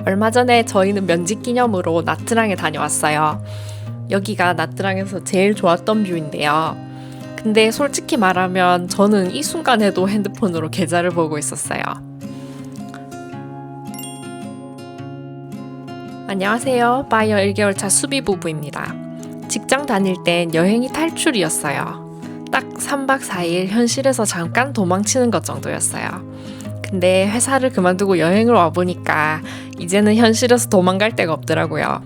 얼마 전에 저희는 면직 기념으로 나트랑에 다녀왔어요. 여기가 나트랑에서 제일 좋았던 뷰인데요. 근데 솔직히 말하면 저는 이 순간에도 핸드폰으로 계좌를 보고 있었어요. 안녕하세요. 바이어 1개월 차 수비 부부입니다. 직장 다닐 땐 여행이 탈출이었어요. 딱 3박 4일 현실에서 잠깐 도망치는 것 정도였어요. 근데 회사를 그만두고 여행을 와보니까 이제는 현실에서 도망갈 데가 없더라고요.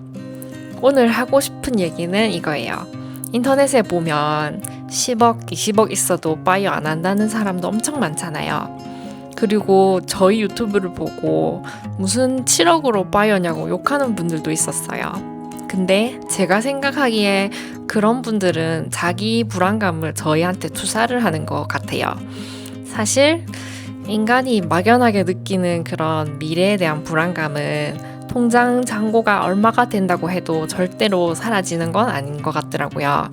오늘 하고 싶은 얘기는 이거예요. 인터넷에 보면 10억, 20억 있어도 바이어 안 한다는 사람도 엄청 많잖아요. 그리고 저희 유튜브를 보고 무슨 7억으로 바이어냐고 욕하는 분들도 있었어요. 근데 제가 생각하기에 그런 분들은 자기 불안감을 저희한테 투사를 하는 것 같아요. 사실 인간이 막연하게 느끼는 그런 미래에 대한 불안감은 통장 잔고가 얼마가 된다고 해도 절대로 사라지는 건 아닌 것 같더라고요.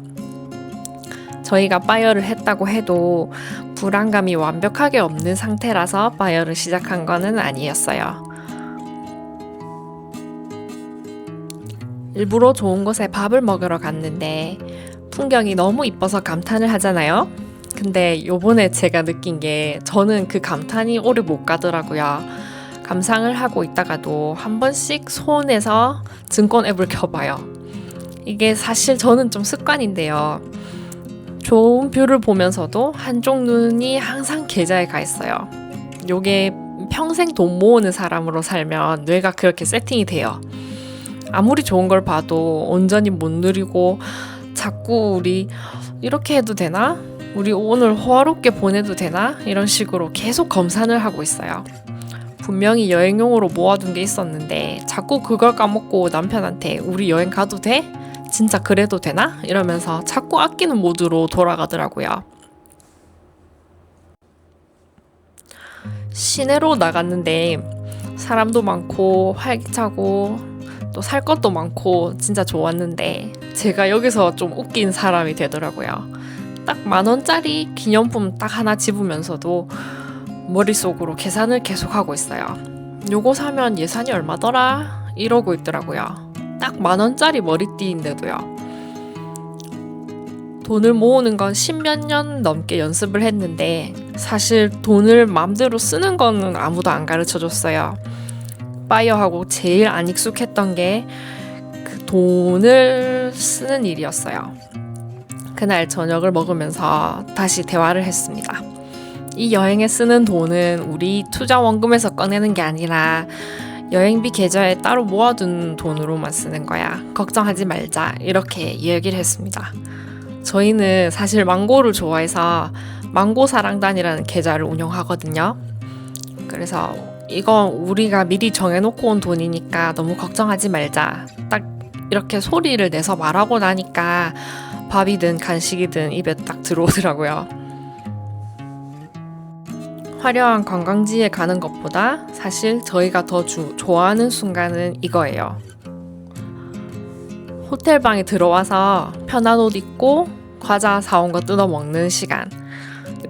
저희가 바이어를 했다고 해도 불안감이 완벽하게 없는 상태라서 바이어를 시작한 거는 아니었어요. 일부러 좋은 곳에 밥을 먹으러 갔는데 풍경이 너무 이뻐서 감탄을 하잖아요. 근데 요번에 제가 느낀 게 저는 그 감탄이 오래 못 가더라고요. 감상을 하고 있다가도 한 번씩 손에서 증권 앱을 켜봐요. 이게 사실 저는 좀 습관인데요. 좋은 뷰를 보면서도 한쪽 눈이 항상 계좌에 가 있어요. 요게 평생 돈 모으는 사람으로 살면 뇌가 그렇게 세팅이 돼요. 아무리 좋은 걸 봐도 온전히 못 누리고 자꾸 우리 이렇게 해도 되나? 우리 오늘 호화롭게 보내도 되나? 이런 식으로 계속 검산을 하고 있어요. 분명히 여행용으로 모아둔 게 있었는데 자꾸 그걸 까먹고 남편한테 우리 여행 가도 돼? 진짜 그래도 되나? 이러면서 자꾸 아끼는 모드로 돌아가더라고요. 시내로 나갔는데 사람도 많고 활기차고 또 살 것도 많고 진짜 좋았는데 제가 여기서 좀 웃긴 사람이 되더라고요. 딱 10,000원짜리 기념품 딱 하나 집으면서도 머릿속으로 계산을 계속하고 있어요. 요거 사면 예산이 얼마더라? 이러고 있더라고요. 딱 10,000원짜리 머리띠인데도요. 돈을 모으는 건 10몇 년 넘게 연습을 했는데 사실 돈을 마음대로 쓰는 거는 아무도 안 가르쳐 줬어요. 바이어하고 제일 안 익숙했던 게 그 돈을 쓰는 일이었어요. 그날 저녁을 먹으면서 다시 대화를 했습니다. 이 여행에 쓰는 돈은 우리 투자 원금에서 꺼내는 게 아니라 여행비 계좌에 따로 모아둔 돈으로만 쓰는 거야. 걱정하지 말자. 이렇게 이야기를 했습니다. 저희는 사실 망고를 좋아해서 망고 사랑단이라는 계좌를 운영하거든요. 그래서 이건 우리가 미리 정해놓고 온 돈이니까 너무 걱정하지 말자. 딱 이렇게 소리를 내서 말하고 나니까 밥이든 간식이든 입에 딱 들어오더라고요. 화려한 관광지에 가는 것보다 사실 저희가 더 좋아하는 순간은 이거예요. 호텔방에 들어와서 편한 옷 입고 과자 사온 거 뜯어 먹는 시간.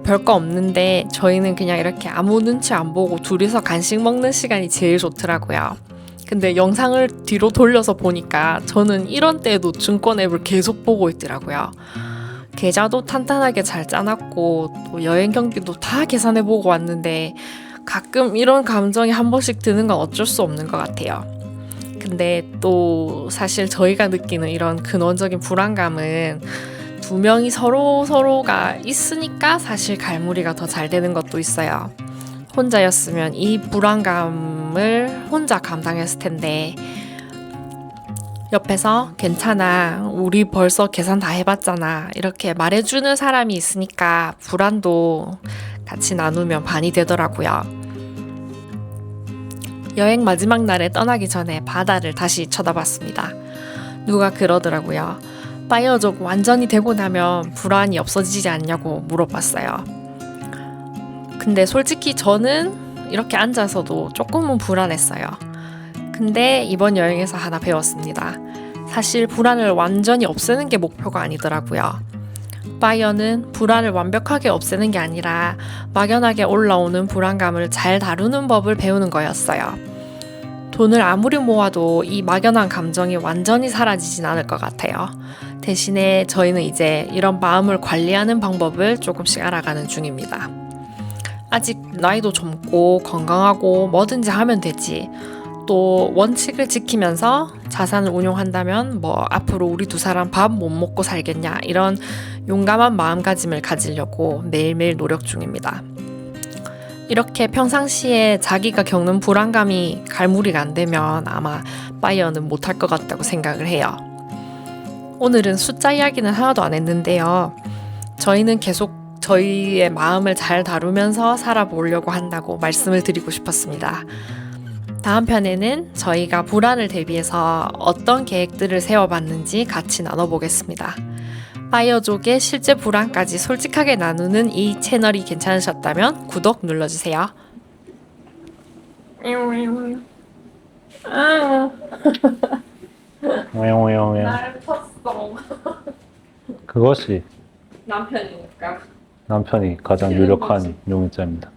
별거 없는데 저희는 그냥 이렇게 아무 눈치 안 보고 둘이서 간식 먹는 시간이 제일 좋더라고요. 근데 영상을 뒤로 돌려서 보니까 저는 이런 때에도 증권 앱을 계속 보고 있더라고요. 계좌도 탄탄하게 잘 짜놨고 또 여행 경비도 다 계산해보고 왔는데 가끔 이런 감정이 한 번씩 드는 건 어쩔 수 없는 것 같아요. 근데 또 사실 저희가 느끼는 이런 근원적인 불안감은 두 명이 서로가 있으니까 사실 갈무리가 더 잘 되는 것도 있어요. 혼자였으면 이 불안감을 혼자 감당했을 텐데 옆에서 괜찮아, 우리 벌써 계산 다 해봤잖아 이렇게 말해주는 사람이 있으니까 불안도 같이 나누면 반이 되더라고요. 여행 마지막 날에 떠나기 전에 바다를 다시 쳐다봤습니다. 누가 그러더라고요. 바이어족 완전히 되고 나면 불안이 없어지지 않냐고 물어봤어요. 근데 솔직히 저는 이렇게 앉아서도 조금은 불안했어요. 근데 이번 여행에서 하나 배웠습니다. 사실 불안을 완전히 없애는 게 목표가 아니더라고요. 바이어는 불안을 완벽하게 없애는 게 아니라 막연하게 올라오는 불안감을 잘 다루는 법을 배우는 거였어요. 돈을 아무리 모아도 이 막연한 감정이 완전히 사라지진 않을 것 같아요. 대신에 저희는 이제 이런 마음을 관리하는 방법을 조금씩 알아가는 중입니다. 아직 나이도 젊고 건강하고 뭐든지 하면 되지. 또 원칙을 지키면서 자산을 운용한다면 뭐 앞으로 우리 두 사람 밥 못 먹고 살겠냐 이런 용감한 마음가짐을 가지려고 매일매일 노력 중입니다. 이렇게 평상시에 자기가 겪는 불안감이 갈무리가 안 되면 아마 바이어는 못할 것 같다고 생각을 해요. 오늘은 숫자 이야기는 하나도 안 했는데요. 저희는 계속 저희의 마음을 잘 다루면서 살아보려고 한다고 말씀을 드리고 싶었습니다. 다음 편에는 저희가 불안을 대비해서 어떤 계획들을 세워봤는지 같이 나눠보겠습니다. 바이어족의 실제 불안까지 솔직하게 나누는 이 채널이 괜찮으셨다면 구독 눌러주세요. 오용오용오용. 나를 쳤어. 그것이 남편이니까. 남편이 가장 유력한 용의자입니다.